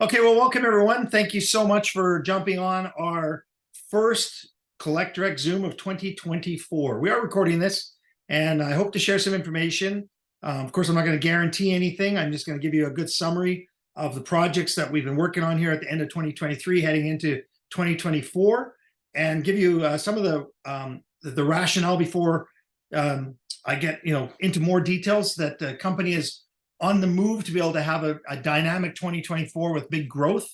Okay, well, welcome everyone. Thank you so much for jumping on our first Collect Direct Zoom of 2024. We are recording this, and I hope to share some information. Of course, I'm not going to guarantee anything. I'm just going to give you a good summary of the projects that we've been working on here at the end of 2023, heading into 2024, and give you some of the rationale before I get into more details that the company is on the move to be able to have a dynamic 2024 with big growth.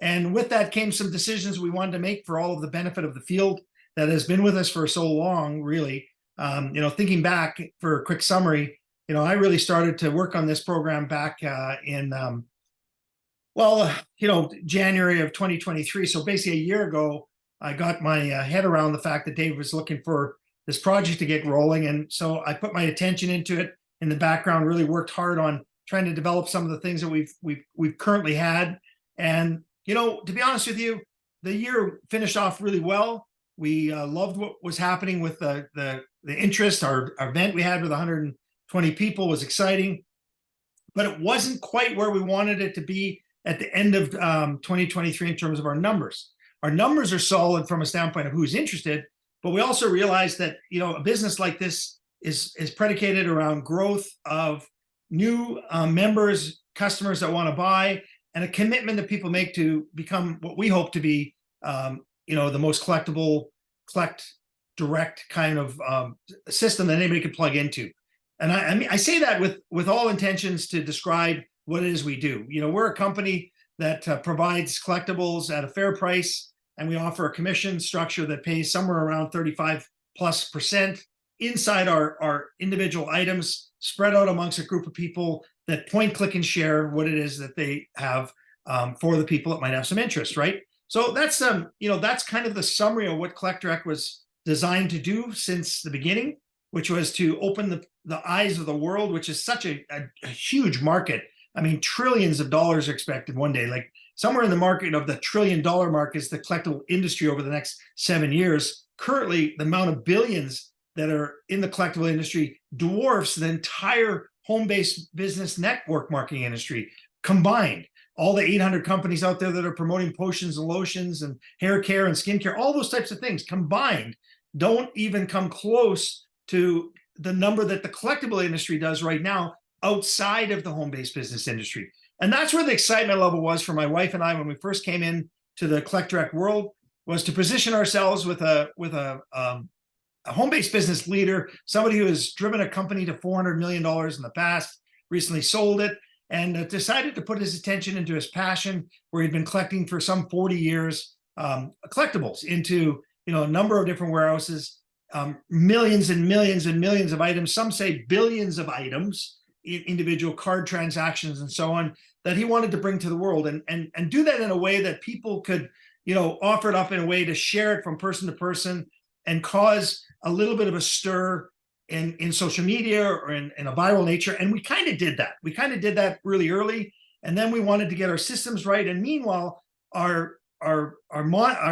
And with that came some decisions we wanted to make for all of the benefit of the field that has been with us for so long, really. Thinking back for a quick summary, I really started to work on this program back in January of 2023. So basically a year ago, I got my head around the fact that Dave was looking for this project to get rolling. And so I put my attention into it in the background, really worked hard on trying to develop some of the things that we've currently had. And, to be honest with you, the year finished off really well. We loved what was happening with the interest. Our event we had with 120 people was exciting, but it wasn't quite where we wanted it to be at the end of 2023 in terms of our numbers. Our numbers are solid from a standpoint of who's interested, but we also realized that, a business like this is predicated around growth of new members, customers that want to buy, and a commitment that people make to become what we hope to be, the most collectible, collect direct kind of system that anybody could plug into. And I say that with all intentions to describe what it is we do. We're a company that provides collectibles at a fair price, and we offer a commission structure that pays somewhere around 35+% inside our individual items, spread out amongst a group of people that point, click, and share what it is that they have for the people that might have some interest, right? So that's that's kind of the summary of what Collect Direct was designed to do since the beginning, which was to open the eyes of the world, which is such a huge market. I mean, trillions of dollars are expected one day. Like somewhere in the market of the $1 trillion mark is the collectible industry over the next 7 years. Currently, the amount of billions that are in the collectible industry dwarfs the entire home-based business network marketing industry combined. All the 800 companies out there that are promoting potions and lotions and hair care and skincare, all those types of things combined don't even come close to the number that the collectible industry does right now outside of the home-based business industry. And that's where the excitement level was for my wife and I when we first came in to the Collect Direct world, was to position ourselves with a home-based business leader, somebody who has driven a company to $400 million in the past, recently sold it, and decided to put his attention into his passion, where he'd been collecting for some 40 years, collectibles into a number of different warehouses, millions and millions and millions of items, some say billions of items, individual card transactions and so on, that he wanted to bring to the world and do that in a way that people could offer it up in a way to share it from person to person and cause a little bit of a stir in social media or in a viral nature. And we kind of did that. We kind of did that really early. And then we wanted to get our systems right. And meanwhile, our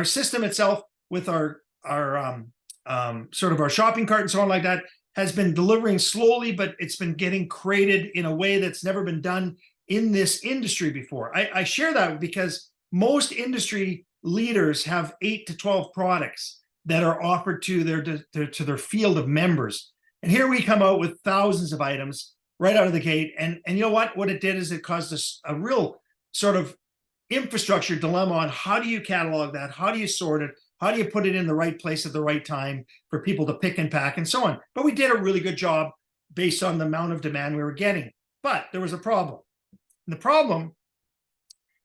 system itself with our sort of our shopping cart and so on like that has been delivering slowly, but it's been getting created in a way that's never been done in this industry before. I share that because most industry leaders have 8 to 12 products that are offered to their field of members. And here we come out with thousands of items right out of the gate. And you know what? What it did is it caused us a real sort of infrastructure dilemma on how do you catalog that? How do you sort it? How do you put it in the right place at the right time for people to pick and pack and so on? But we did a really good job based on the amount of demand we were getting. But there was a problem. And the problem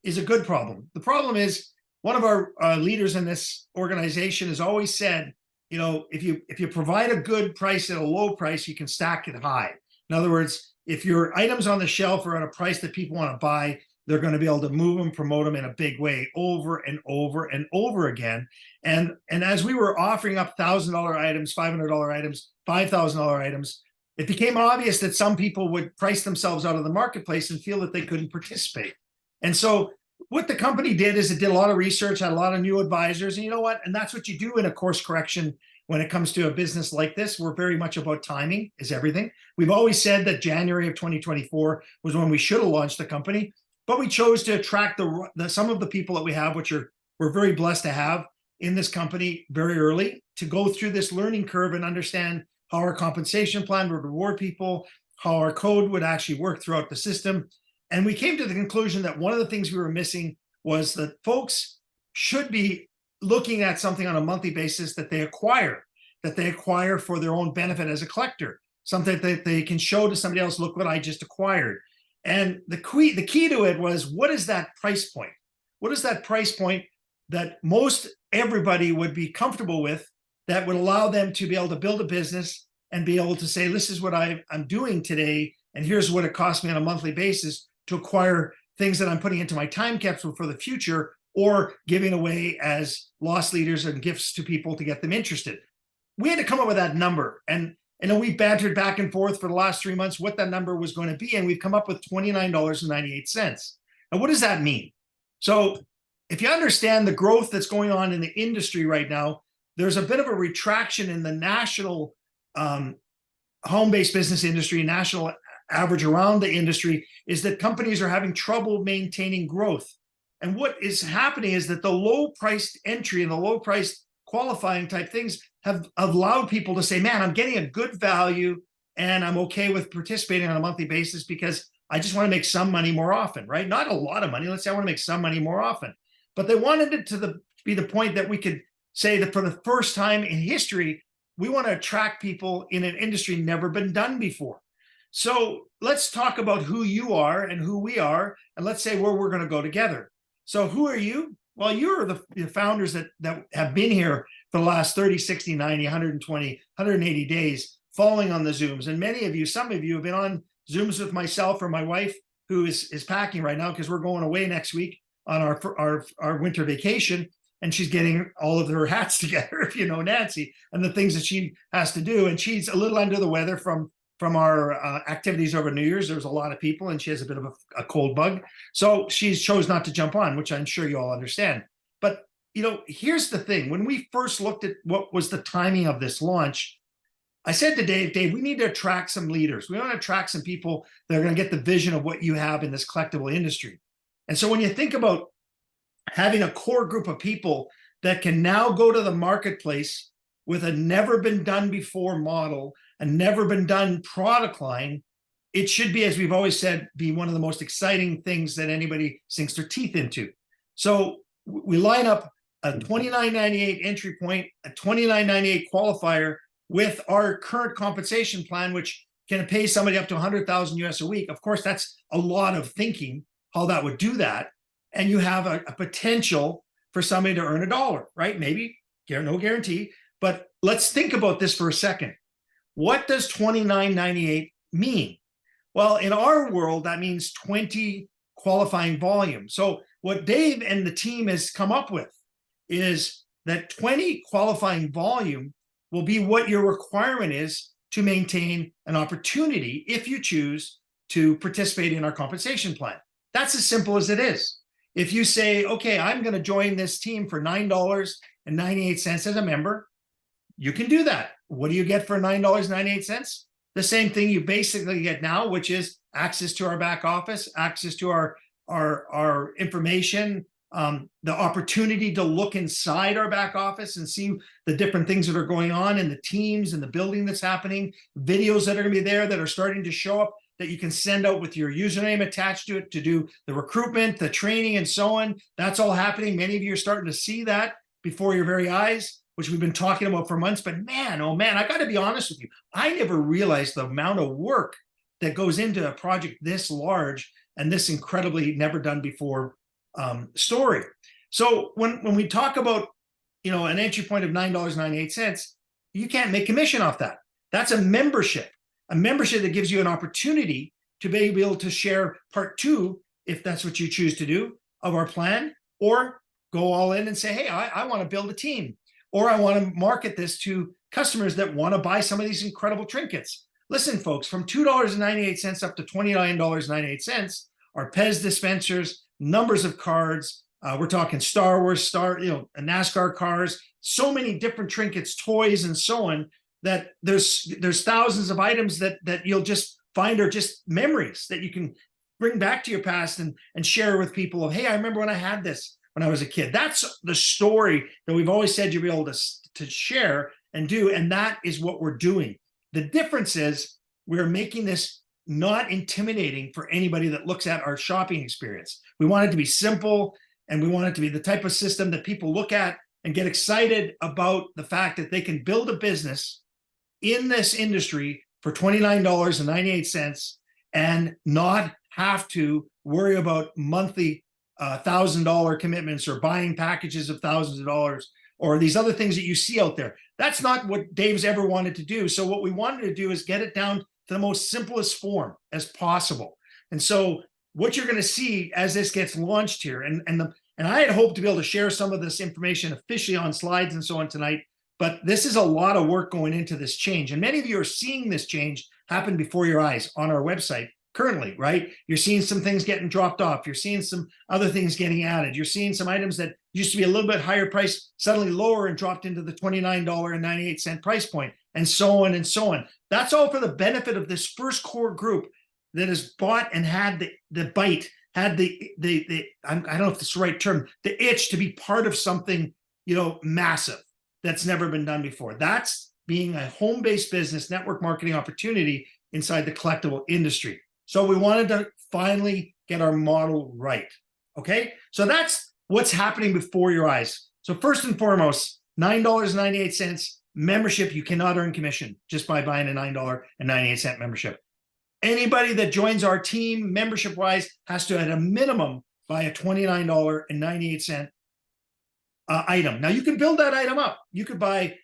is a good problem. The problem is one of our leaders in this organization has always said, if you provide a good price at a low price, you can stack it high. In other words, if your items on the shelf are at a price that people want to buy, they're going to be able to move them, promote them in a big way over and over and over again. And as we were offering up $1,000 items, $500 items, $5,000 items, it became obvious that some people would price themselves out of the marketplace and feel that they couldn't participate. And so what the company did is it did a lot of research, had a lot of new advisors, and you know what? And that's what you do in a course correction when it comes to a business like this. We're very much about timing is everything. We've always said that January of 2024 was when we should have launched the company. but we chose to attract some of the people that we have, which we're very blessed to have in this company very early, to go through this learning curve and understand how our compensation plan would reward people, how our code would actually work throughout the system. And we came to the conclusion that one of the things we were missing was that folks should be looking at something on a monthly basis that they acquire for their own benefit as a collector, something that they can show to somebody else, look what I just acquired. And the key to it was, what is that price point? What is that price point that most everybody would be comfortable with, that would allow them to be able to build a business and be able to say, this is what I'm doing today, and here's what it costs me on a monthly basis to acquire things that I'm putting into my time capsule for the future, or giving away as loss leaders and gifts to people to get them interested. We had to come up with that number. And we bantered back and forth for the last 3 months what that number was going to be, and we've come up with $29.98. Now, what does that mean? So if you understand the growth that's going on in the industry right now, there's a bit of a retraction in the national home-based business industry, national average around the industry, is that companies are having trouble maintaining growth. And what is happening is that the low-priced entry and the low-priced qualifying type things have allowed people to say, man, I'm getting a good value and I'm okay with participating on a monthly basis because I just want to make some money more often, right? Not a lot of money. Let's say I want to make some money more often. But they wanted it to be the point that we could say that for the first time in history, we want to attract people in an industry never been done before. So let's talk about who you are and who we are, and let's say where we're going to go together. So who are you? Well, you're the founders that have been here for the last 30, 60, 90, 120, 180 days, following on the Zooms. And many of you, some of you have been on Zooms with myself or my wife, who is packing right now because we're going away next week on our winter vacation. And she's getting all of her hats together, if you know Nancy, and the things that she has to do. And she's a little under the weather from our activities over New Year's. There was a lot of people, and she has a bit of a cold bug. So she chose not to jump on, which I'm sure you all understand. But, here's the thing. When we first looked at what was the timing of this launch, I said to Dave, we need to attract some leaders. We want to attract some people that are going to get the vision of what you have in this collectible industry. And so when you think about having a core group of people that can now go to the marketplace with a never been done before model, a never been done product line, it should be, as we've always said, be one of the most exciting things that anybody sinks their teeth into. So we line up a $29.98 entry point, a $29.98 qualifier with our current compensation plan, which can pay somebody up to $100,000 US a week. Of course, that's a lot of thinking how that would do that. And you have a potential for somebody to earn $1, right? Maybe, no guarantee, but let's think about this for a second. What does $29.98 mean? Well, in our world, that means 20 qualifying volume. So what Dave and the team has come up with is that 20 qualifying volume will be what your requirement is to maintain an opportunity if you choose to participate in our compensation plan. That's as simple as it is. If you say, okay, I'm going to join this team for $9.98 as a member, you can do that. What do you get for $9.98? The same thing you basically get now, which is access to our back office, access to our information, the opportunity to look inside our back office and see the different things that are going on in the teams and the building that's happening, videos that are going to be there that are starting to show up that you can send out with your username attached to it to do the recruitment, the training, and so on. That's all happening. Many of you are starting to see that before your very eyes, which we've been talking about for months. But man, oh man, I got to be honest with you. I never realized the amount of work that goes into a project this large and this incredibly never done before story. So when we talk about, an entry point of $9.98, you can't make commission off that. That's a membership that gives you an opportunity to be able to share part 2, if that's what you choose to do, of our plan, or go all in and say, hey, I want to build a team, or I want to market this to customers that want to buy some of these incredible trinkets. Listen, folks, from $2.98 up to $29.98 are Pez dispensers, numbers of cards. We're talking Star Wars, NASCAR cars, so many different trinkets, toys, and so on, that there's thousands of items that you'll just find are just memories that you can bring back to your past and share with people of, hey, I remember when I had this when I was a kid. That's the story that we've always said you'll be able to share and do. And that is what we're doing. The difference is we're making this not intimidating for anybody that looks at our shopping experience. We want it to be simple, and we want it to be the type of system that people look at and get excited about the fact that they can build a business in this industry for $29.98 and not have to worry about monthly $1,000 commitments or buying packages of thousands of dollars or these other things that you see out there. That's not what Dave's ever wanted to do. So what we wanted to do is get it down to the most simplest form as possible. And so what you're going to see as this gets launched here, and I had hoped to be able to share some of this information officially on slides and so on tonight, but this is a lot of work going into this change. And many of you are seeing this change happen before your eyes on our website currently, right? You're seeing some things getting dropped off. You're seeing some other things getting added. You're seeing some items that used to be a little bit higher price suddenly lower and dropped into the $29.98 price point, and so on and so on. That's all for the benefit of this first core group that has bought and had the bite, had the I don't know if it's the right term, the itch to be part of something, massive that's never been done before. That's being a home-based business network marketing opportunity inside the collectible industry. So we wanted to finally get our model right. Okay, so that's what's happening before your eyes. So first and foremost, $9.98 membership. You cannot earn commission just by buying a $9.98 membership. Anybody that joins our team membership-wise has to, at a minimum, buy a $29.98 item. Now, you can build that item up. You could buy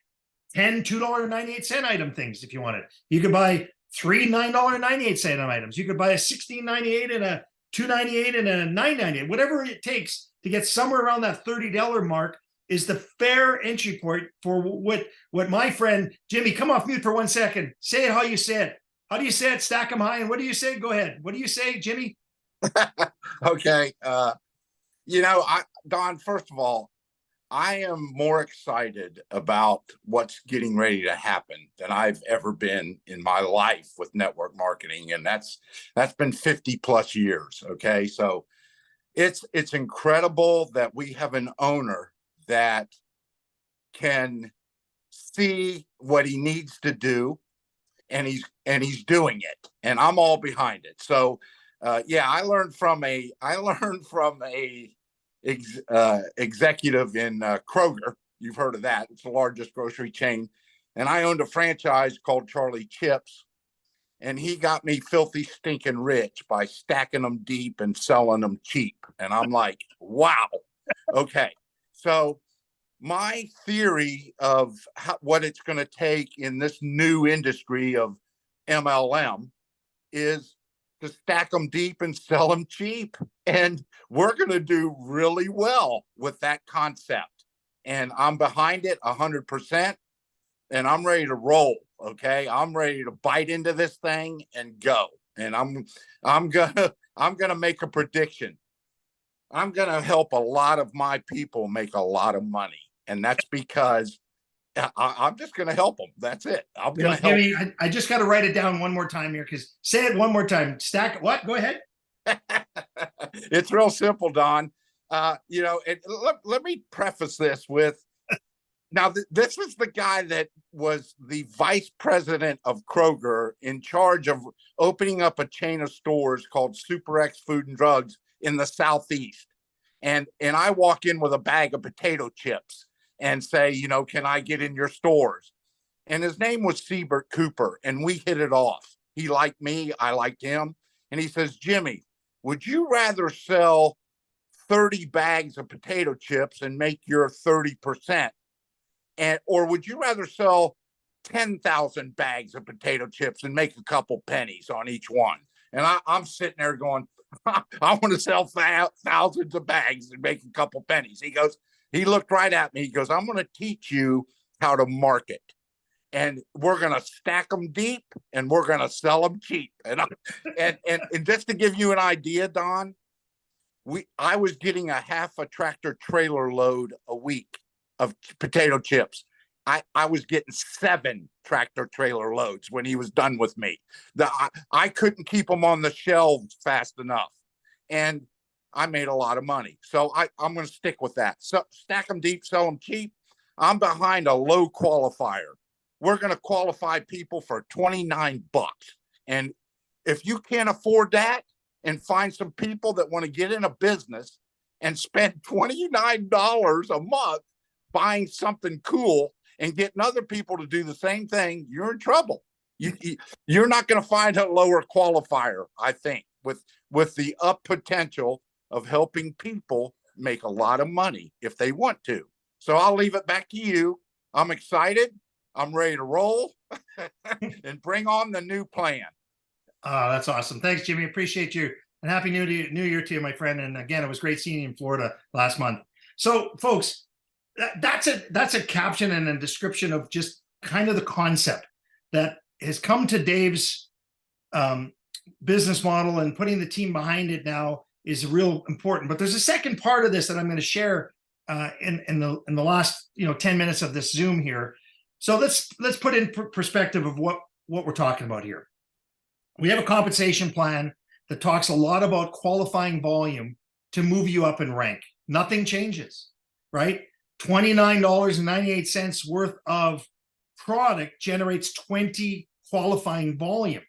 10 $2.98 item things if you wanted. You could buy 3 $9.98 item items. You could buy a $16.98 and a $2.98 and a $9.98. Whatever it takes to get somewhere around that $30 mark is the fair entry point for what my friend Jimmy, come off mute for 1 second. Say it how you say it. How do you say it? Stack them high. And what do you say? Go ahead. What do you say, Jimmy? Okay. Don, first of all, I am more excited about what's getting ready to happen than I've ever been in my life with network marketing. And that's been 50 plus years. Okay. So it's incredible that we have an owner that can see what he needs to do, and he's doing it, and I'm all behind it. So I learned from a executive in Kroger. You've heard of that. It's the largest grocery chain. And I owned a franchise called Charlie Chips. And he got me filthy stinking rich by stacking them deep and selling them cheap. And I'm like, wow. Okay. So my theory of what it's going to take in this new industry of MLM is to stack them deep and sell them cheap. And we're going to do really well with that concept. And I'm behind it 100%. And I'm ready to roll. Okay. I'm ready to bite into this thing and go. And I'm gonna make a prediction. I'm gonna help a lot of my people make a lot of money. And that's because I'm just gonna help them. That's it. I'm gonna help. Jimmy, I just got to write it down one more time here, because say it one more time. Stack what? Go ahead. It's real simple, Don. Let me preface this with, now, this is the guy that was the vice president of Kroger, in charge of opening up a chain of stores called Super X Food and Drugs in the Southeast. And I walk in with a bag of potato chips and say, can I get in your stores? And his name was Siebert Cooper, and we hit it off. He liked me, I liked him. And he says, Jimmy, would you rather sell 30 bags of potato chips and make your 30%? Or would you rather sell 10,000 bags of potato chips and make a couple pennies on each one? And I'm sitting there going, I want to sell thousands of bags and make a couple pennies. He looked right at me. He goes, I'm going to teach you how to market. And we're going to stack them deep and we're going to sell them cheap. And just to give you an idea, Don, I was getting a half a tractor trailer load a week of potato chips. I was getting 7 tractor trailer loads when he was done with me. I couldn't keep them on the shelves fast enough. And I made a lot of money. So I'm going to stick with that. So stack them deep, sell them cheap. I'm behind a low qualifier. We're going to qualify people for $29. And if you can't afford that and find some people that want to get in a business and spend $29 a month buying something cool and getting other people to do the same thing, you're in trouble. You're not going to find a lower qualifier, I think, with the up potential of helping people make a lot of money if they want to. So I'll leave it back to you. I'm excited. I'm ready to roll and bring on the new plan. That's awesome. Thanks, Jimmy. Appreciate you. And happy New Year to you, my friend. And again, it was great seeing you in Florida last month. So, folks, that's a caption and a description of just kind of the concept that has come to Dave's business model, and putting the team behind it now is real important. But there's a second part of this that I'm going to share in the last 10 minutes of this Zoom here. So let's put in perspective of what we're talking about here. We have a compensation plan that talks a lot about qualifying volume to move you up in rank. Nothing changes, right? $29.98 worth of product generates 20 qualifying volume.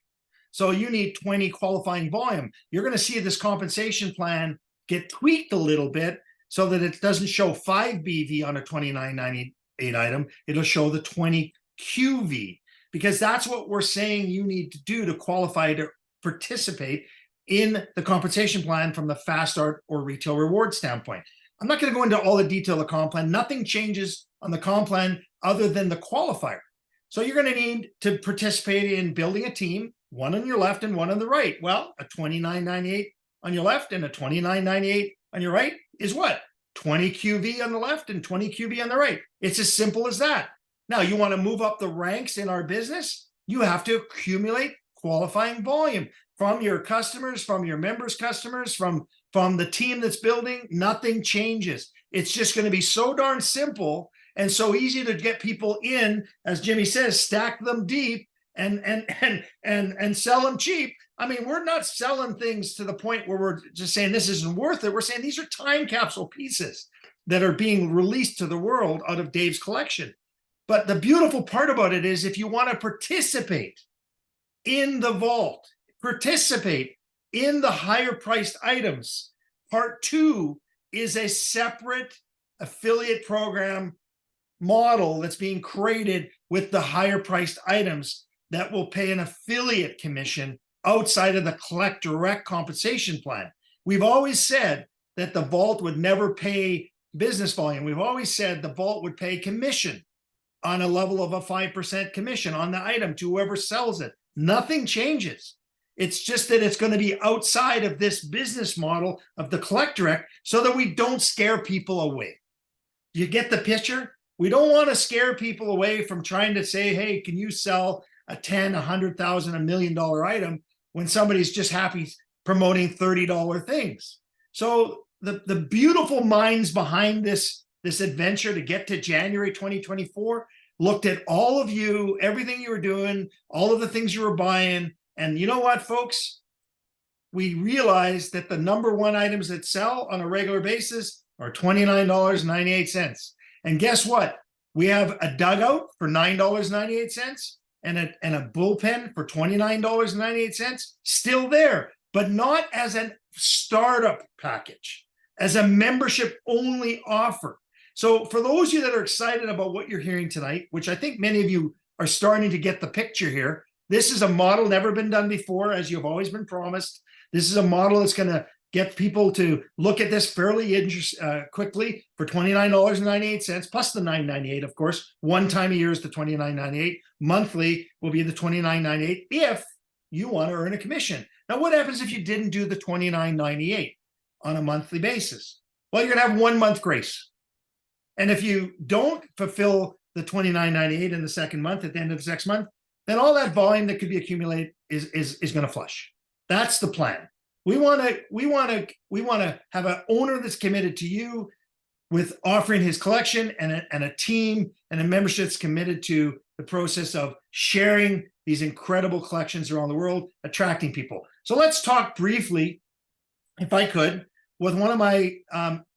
So you need 20 qualifying volume. You're going to see this compensation plan get tweaked a little bit so that it doesn't show 5 BV on a $29.98 item. It'll show the 20 QV, because that's what we're saying you need to do to qualify to participate in the compensation plan from the fast start or retail reward standpoint. I'm not going to go into all the detail of the comp plan. Nothing changes on the comp plan other than the qualifier. So you're going to need to participate in building a team, one on your left and one on the right. Well, a $29.98 on your left and a $29.98 on your right is what? 20 QV on the left and 20 QV on the right. It's as simple as that. Now, you want to move up the ranks in our business, you have to accumulate qualifying volume from your customers, from your members' customers, from the team that's building. Nothing changes. It's just going to be so darn simple and so easy to get people in, as Jimmy says, stack them deep and sell them cheap. I mean, we're not selling things to the point where we're just saying this isn't worth it. We're saying these are time capsule pieces that are being released to the world out of Dave's collection. But the beautiful part about it is, if you want to participate in the vault, participate in the higher priced items, part 2 is a separate affiliate program model that's being created with the higher priced items that will pay an affiliate commission outside of the collect direct compensation plan. We've always said that the vault would never pay business volume. We've always said the vault would pay commission on a level of a 5% commission on the item to whoever sells it. Nothing changes. It's just that it's going to be outside of this business model of the collect direct so that we don't scare people away. Do you get the picture? We don't want to scare people away from trying to say, hey, can you sell a 10, 100,000, $1 million item when somebody's just happy promoting $30 things. So the beautiful minds behind this adventure to get to January 2024 looked at all of you, everything you were doing, all of the things you were buying. And you know what, folks? We realized that the number one items that sell on a regular basis are $29.98. And guess what? We have a dugout for $9.98 and a bullpen for $29.98 still there, but not as a startup package, as a membership only offer. So for those of you that are excited about what you're hearing tonight, which I think many of you are starting to get the picture here, this is a model never been done before, as you've always been promised. This is a model that's going to get people to look at this fairly quickly for $29.98 plus the $9.98, of course. One time a year is the $29.98. Monthly will be the $29.98 if you want to earn a commission. Now, what happens if you didn't do the $29.98 on a monthly basis? Well, you're going to have 1 month grace. And if you don't fulfill the $29.98 in the second month at the end of the next month, then all that volume that could be accumulated is going to flush. That's the plan. We want to have an owner that's committed to you with offering his collection and a team and a membership that's committed to the process of sharing these incredible collections around the world, attracting people. So let's talk briefly, if I could, with one of my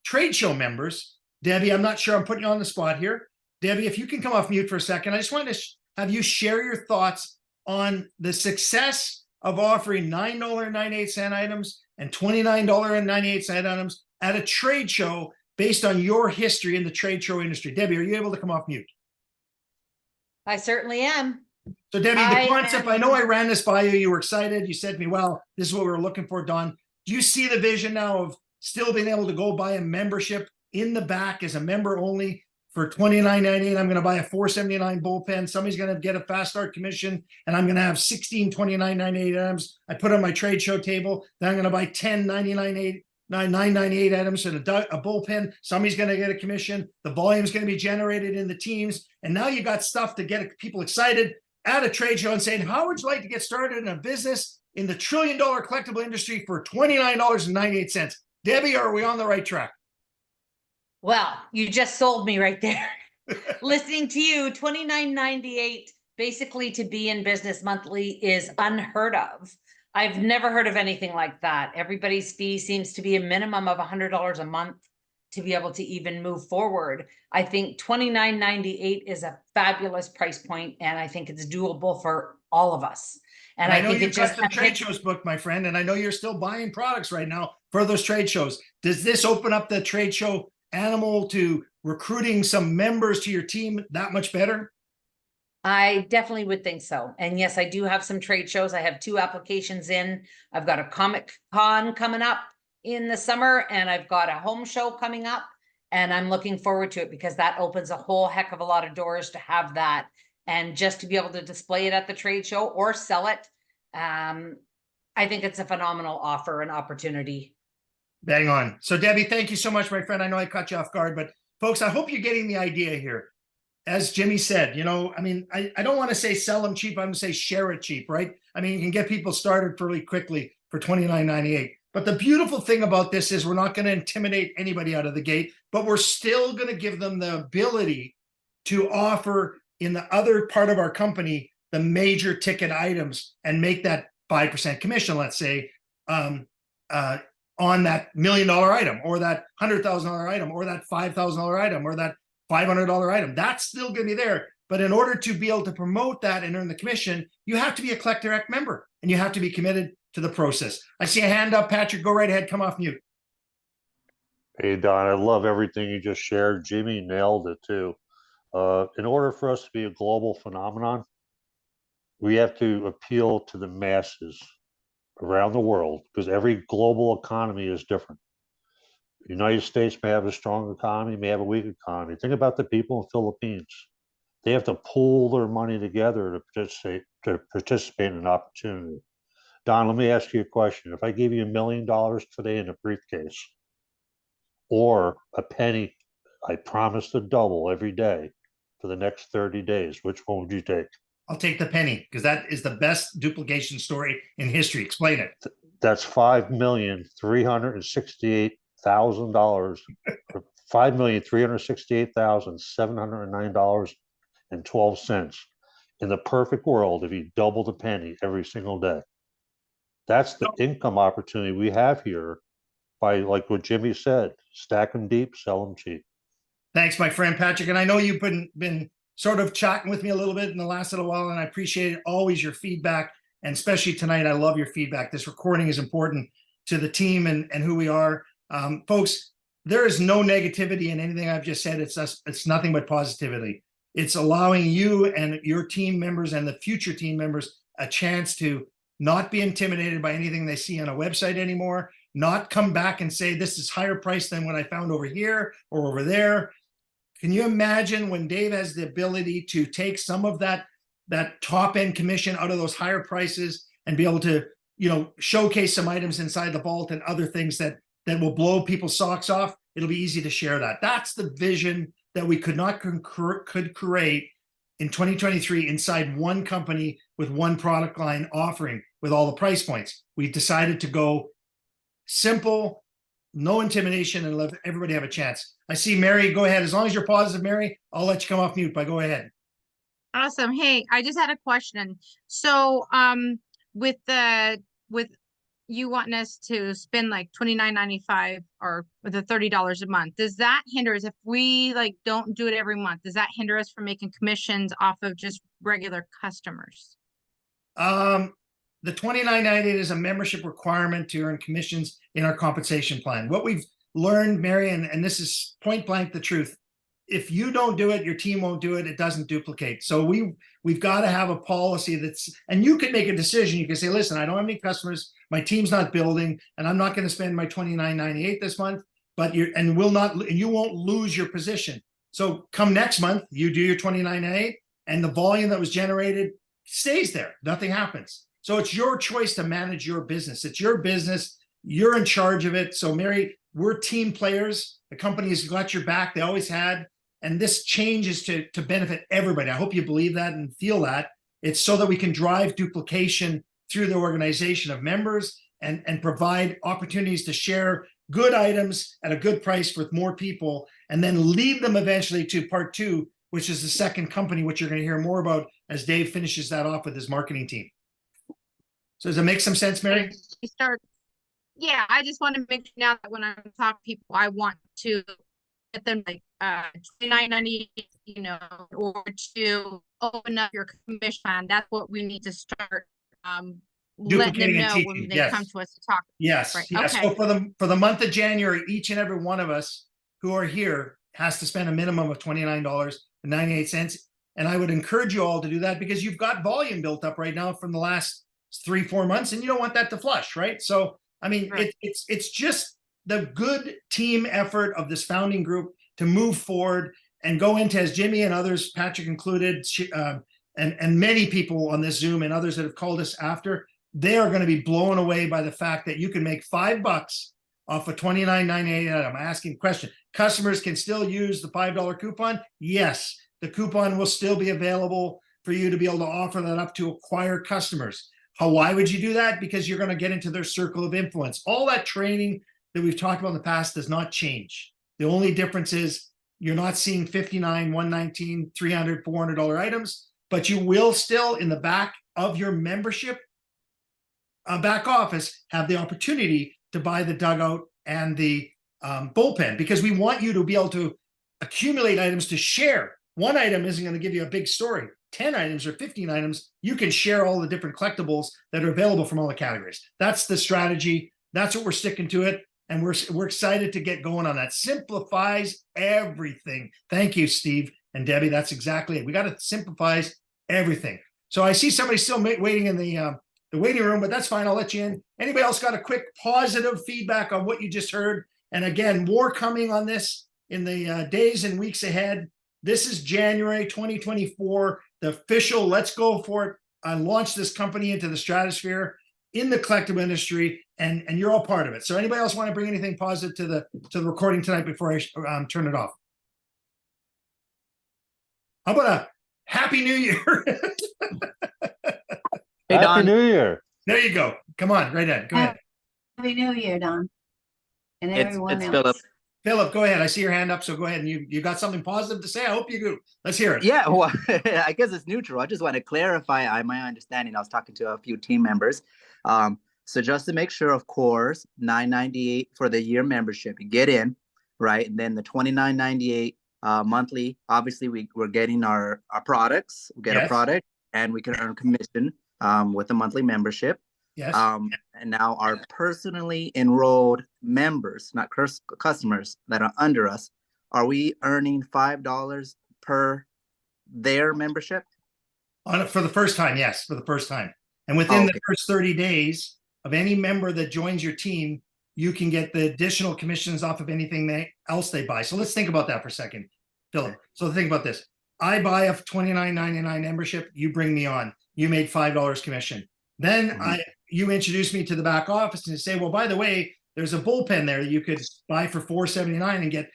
trade show members, Debbie. I'm not sure I'm putting you on the spot here. Debbie, if you can come off mute for a second, I just wanted to have you share your thoughts on the success of offering $9.98 items and $29.98 items at a trade show based on your history in the trade show industry. Debbie, are you able to come off mute? I certainly am. So Debbie, the concept, I know I ran this by you. You were excited. You said to me, well, this is what we were looking for, Don. Do you see the vision now of still being able to go buy a membership in the back as a member only for $29.98? I'm going to buy a $4.79 bullpen. Somebody's going to get a fast start commission, and I'm going to have 16 $29.98 items. I put on my trade show table. Then I'm going to buy 10 $9.98 items and a bullpen. Somebody's going to get a commission. The volume is going to be generated in the teams. And now you got stuff to get people excited at a trade show and saying, how would you like to get started in a business in the $1 trillion collectible industry for $29.98? Debbie, are we on the right track? Well, you just sold me right there. Listening to you, $29.98 basically to be in business monthly is unheard of. I've never heard of anything like that. Everybody's fee seems to be a minimum of $100 a month to be able to even move forward. I think $29.98 is a fabulous price point, and I think it's doable for all of us. And I know think you've got some trade shows booked, my friend, and I know you're still buying products right now for those trade shows. Does this open up the trade show animal to recruiting some members to your team that much better? I definitely would think so. And yes, I do have some trade shows. I have 2 applications in. I've got a Comic Con coming up in the summer, and I've got a home show coming up, and I'm looking forward to it because that opens a whole heck of a lot of doors to have that. And just to be able to display it at the trade show or sell it, I think it's a phenomenal offer and opportunity. Bang on. So Debbie, thank you so much, my friend. I know I caught you off guard, but folks, I hope you're getting the idea here. As Jimmy said, I mean, I don't want to say sell them cheap. I'm going to say share it cheap, right? I mean, you can get people started fairly quickly for $29.98. But the beautiful thing about this is we're not going to intimidate anybody out of the gate, but we're still going to give them the ability to offer in the other part of our company the major ticket items and make that 5% commission, let's say, on that $1 million item or that $100,000 item or that $5,000 item or that $500 item. That's still going to be there. But in order to be able to promote that and earn the commission, you have to be a Collect Direct member and you have to be committed to the process. I see a hand up, Patrick. Go right ahead. Come off mute. Hey, Don, I love everything you just shared. Jimmy nailed it too. In order for us to be a global phenomenon, we have to appeal to the masses around the world because every global economy is different. The United States may have a strong economy, may have a weak economy. Think about the people in the Philippines. They have to pool their money together to participate in an opportunity. Don, let me ask you a question. If I gave you $1 million today in a briefcase or a penny, I promise to double every day for the next 30 days, which one would you take? I'll take the penny because that is the best duplication story in history. Explain it. That's $5,368,000, $5,368,709.12 in the perfect world if you double the penny every single day. That's the income opportunity we have here by, like what Jimmy said, stack them deep, sell them cheap. Thanks, my friend Patrick. And I know you've been sort of chatting with me a little bit in the last little while, and I appreciate always your feedback. And especially tonight, I love your feedback. This recording is important to the team and who we are. Folks, there is no negativity in anything I've just said. It's nothing but positivity. It's allowing you and your team members and the future team members a chance to not be intimidated by anything they see on a website anymore, not come back and say, this is higher price than what I found over here or over there. Can you imagine when Dave has the ability to take some of that top end commission out of those higher prices and be able to, showcase some items inside the vault and other things that will blow people's socks off? It'll be easy to share that. That's the vision that we could create in 2023 inside one company with one product line offering with all the price points. We decided to go simple, no intimidation, and let everybody have a chance. I see Mary, go ahead. As long as you're positive, Mary, I'll let you come off mute, but go ahead. Awesome. Hey, I just had a question. So, with you wanting us to spend like $29.95 or the $30 a month, does that hinder us if we like don't do it every month? Does that hinder us from making commissions off of just regular customers? The $29.98 is a membership requirement to earn commissions in our compensation plan. What we've learned, Mary, and this is point blank the truth. If you don't do it, your team won't do it. It doesn't duplicate. So we've got to have a policy that's, and you can make a decision. You can say, listen, I don't have any customers. My team's not building, and I'm not going to spend my $29.98 this month. But you won't lose your position. So come next month, you do your $29.98, and the volume that was generated stays there. Nothing happens. So it's your choice to manage your business. It's your business. You're in charge of it. So Mary, we're team players. The company has got your back. They always had. And this change is to benefit everybody. I hope you believe that and feel that. It's so that we can drive duplication through the organization of members and provide opportunities to share good items at a good price with more people, and then lead them eventually to part two, which is the second company, which you're going to hear more about as Dave finishes that off with his marketing team. So does it make some sense, Mary? Yeah, I just want to make sure now that when I'm talking to people, I want to get them like $29.98, or to open up your commission plan. That's what we need to start letting them know when they come to us to talk. Yes. Right. Yes. Okay. So for the month of January, each and every one of us who are here has to spend a minimum of $29.98. And I would encourage you all to do that, because you've got volume built up right now from the last 3-4 months, and you don't want that to flush, right? So I mean, right. it's just the good team effort of this founding group to move forward and go into, as Jimmy and others, Patrick included, and many people on this Zoom and others that have called us after, they are going to be blown away by the fact that you can make $5 off a $29.98 item. I'm asking a question. Customers can still use the $5 coupon. Yes, the coupon will still be available for you to be able to offer that up to acquire customers. Why would you do that? Because you're going to get into their circle of influence. All that training that we've talked about in the past does not change. The only difference is you're not seeing $59, $119, $300, $400 items, but you will still, in the back of your membership back office, have the opportunity to buy the dugout and the bullpen, because we want you to be able to accumulate items to share. One item isn't going to give you a big story. 10 items or 15 items, you can share all the different collectibles that are available from all the categories. That's the strategy. That's what we're sticking to it. And we're excited to get going on that. Simplifies everything. Thank you, Steve and Debbie. That's exactly it. We got to simplifies everything. So I see somebody still waiting in the waiting room, but that's fine. I'll let you in. Anybody else got a quick positive feedback on what you just heard? And again, more coming on this in the days and weeks ahead. This is January 2024, the official let's go for it. I launched this company into the stratosphere in the collectible industry, and you're all part of it. So anybody else want to bring anything positive to the recording tonight before I turn it off? How about a Happy New Year? Hey, Don. Happy New Year. There you go. Come on, right ahead. Go ahead. Happy New Year, Don. And everyone It's else. Philip. Philip, go ahead. I see your hand up, so go ahead. And you got something positive to say? I hope you do. Let's hear it. Yeah, well, I guess it's neutral. I just want to clarify my understanding. I was talking to a few team members. So just to make sure, of course, $9.98 for the year membership, you get in, right? And then the $29.98 monthly. Obviously, we're getting our products. We get a product, and we can earn commission with a monthly membership. Yes. And now our personally enrolled members, not customers that are under us, are we earning $5 per their membership? On it for the first time, yes, for the first time. And within the first 30 days of any member that joins your team, you can get the additional commissions off of anything else they buy. So let's think about that for a second, Philip. So think about this. I buy a $29.99 membership. You bring me on. You made $5 commission. Then you introduce me to the back office and say, well, by the way, there's a bullpen there you could buy for $4.79 and get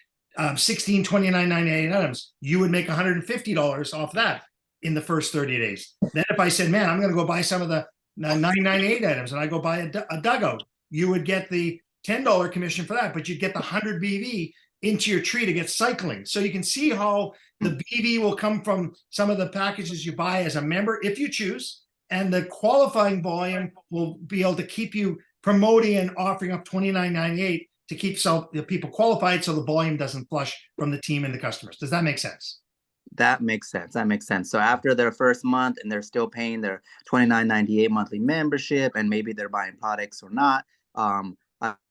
16 $29.98 items. You would make $150 off that in the first 30 days. Then if I said, man, I'm going to go buy some of the $9.98 items, and I go buy a dugout, you would get the $10 commission for that, but you get the 100 BV into your tree to get cycling. So you can see how the BV will come from some of the packages you buy as a member, if you choose, and the qualifying volume will be able to keep you promoting and offering up $29.98 to keep the people qualified, so the volume doesn't flush from the team and the customers. Does that make sense? That makes sense. That makes sense. So after their first month and they're still paying their $29.98 monthly membership, and maybe they're buying products or not,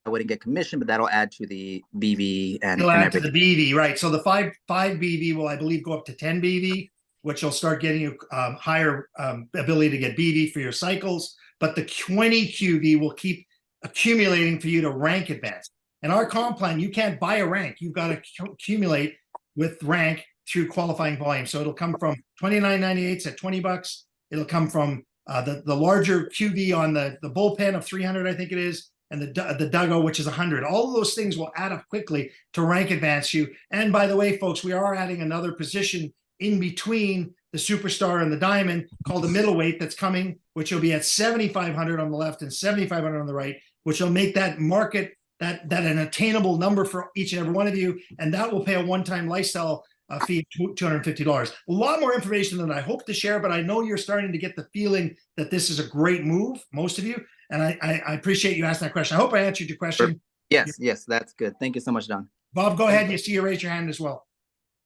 I wouldn't get commission, but that'll add to the BV and It'll add to everything. the BV, right? So the five BV will, I believe, go up to 10 BV, which will start getting you higher ability to get BV for your cycles. But the 20 QV will keep accumulating for you to rank advance. And our comp plan, you can't buy a rank. You've got to accumulate with rank through qualifying volume. So it'll come from $29.98 at $20. It'll come from the larger QV on the bullpen of 300, I think it is, and the Duggo, which is 100. All of those things will add up quickly to rank advance you. And by the way, folks, we are adding another position in between the superstar and the diamond called the middleweight that's coming, which will be at 7,500 on the left and 7,500 on the right, which will make that market that an attainable number for each and every one of you. And that will pay a one-time lifestyle fee of $250. A lot more information than I hope to share, but I know you're starting to get the feeling that this is a great move, most of you. And I appreciate you asking that question. I hope I answered your question. Yes, yes, that's good. Thank you so much, Don. Bob, go ahead. You see you raise your hand as well.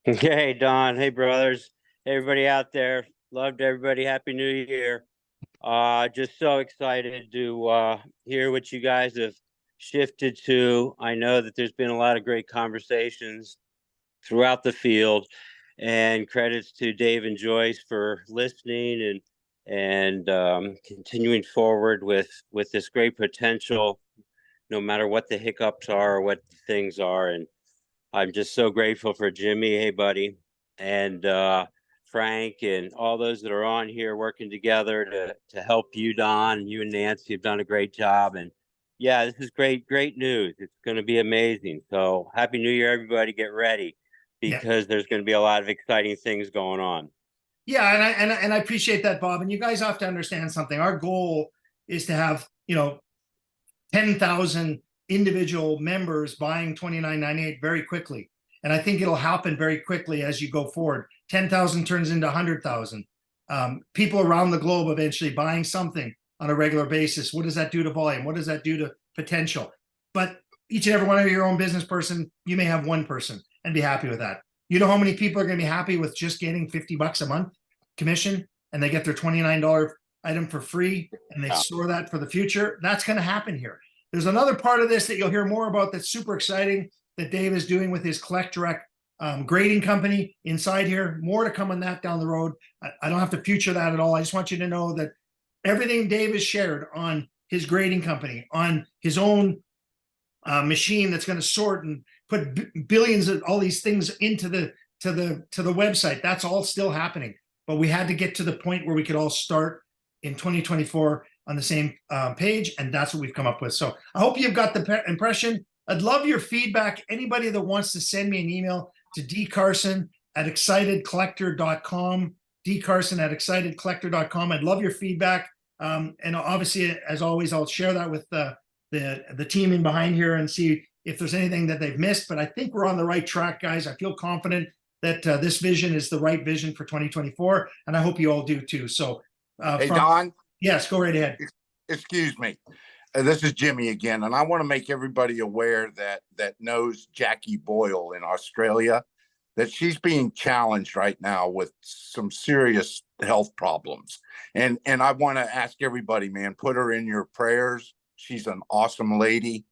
Hey, Don. Hey, brothers. Hey, everybody out there. Loved everybody. Happy New Year. Just so excited to hear what you guys have shifted to. I know that there's been a lot of great conversations throughout the field, and credits to Dave and Joyce for listening and continuing forward with this great potential, no matter what the hiccups are or what the things are. And I'm just so grateful for Jimmy. Hey, buddy. And Frank and all those that are on here working together to help you, Don. You and Nancy have done a great job. And yeah, this is great news. It's going to be amazing. So happy New Year, everybody. Get ready, because there's going to be a lot of exciting things going on. Yeah, and I appreciate that, Bob. And you guys have to understand something. Our goal is to have 10,000 individual members buying $29.98 very quickly. And I think it'll happen very quickly as you go forward. 10,000 turns into 100,000. People around the globe eventually buying something on a regular basis. What does that do to volume? What does that do to potential? But each and every one of your own business person, you may have one person and be happy with that. You know how many people are going to be happy with just getting $50 a month commission, and they get their $29 item for free, and they store that for the future? That's going to happen here. There's another part of this that you'll hear more about that's super exciting that Dave is doing with his Collect Direct grading company inside here. More to come on that down the road. I don't have to future that at all. I just want you to know that everything Dave has shared on his grading company, on his own machine that's going to sort and put billions of all these things into the website, that's all still happening. But we had to get to the point where we could all start in 2024 on the same page, and that's what we've come up with. So I hope you've got the impression. I'd love your feedback. Anybody that wants to send me an email to dcarson@excitedcollector.com, dcarson@excitedcollector.com. I'd love your feedback. And obviously, as always, I'll share that with the team in behind here and see if there's anything that they've missed. But I think we're on the right track, guys. I feel confident that this vision is the right vision for 2024, and I hope you all do too. So, hey, Don. Yes, go right ahead. Excuse me. This is Jimmy again, and I want to make everybody aware that knows Jackie Boyle in Australia, that she's being challenged right now with some serious health problems. And I want to ask everybody, man, put her in your prayers. She's an awesome lady.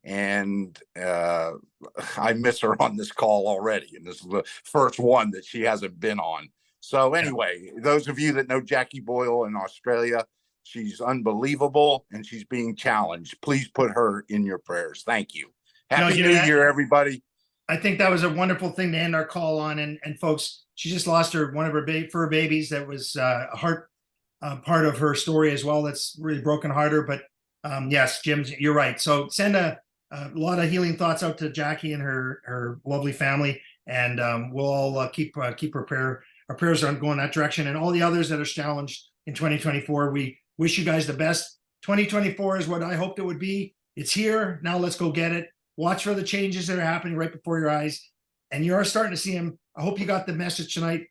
And I miss her on this call already. And this is the first one that she hasn't been on. So anyway, those of you that know Jackie Boyle in Australia, she's unbelievable and she's being challenged. Please put her in your prayers. Thank you. Happy New Year, everybody. I think that was a wonderful thing to end our call on. And folks, she just lost one of her fur babies. That was a heart part of her story as well. That's really broken hearted. But yes, Jim, you're right. So send a lot of healing thoughts out to Jackie and her lovely family. And we'll all keep our prayers on going that direction. And all the others that are challenged in 2024, we wish you guys the best. 2024 is what I hoped it would be. It's here. Now let's go get it. Watch for the changes that are happening right before your eyes. And you are starting to see them. I hope you got the message tonight.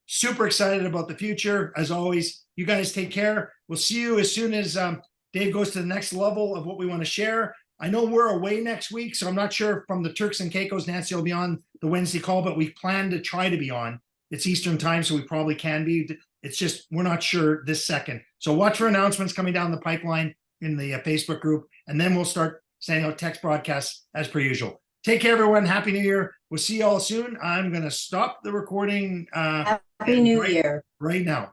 Super excited about the future. As always, you guys take care. We'll see you as soon as Dave goes to the next level of what we want to share. I know we're away next week, so I'm not sure from the Turks and Caicos, Nancy will be on the Wednesday call, but we plan to try to be on. It's Eastern time, so we probably can be. It's just, we're not sure this second. So watch for announcements coming down the pipeline in the Facebook group, and then we'll start sending out text broadcasts as per usual. Take care, everyone. Happy New Year. We'll see you all soon. I'm going to stop the recording Happy New Year. right now.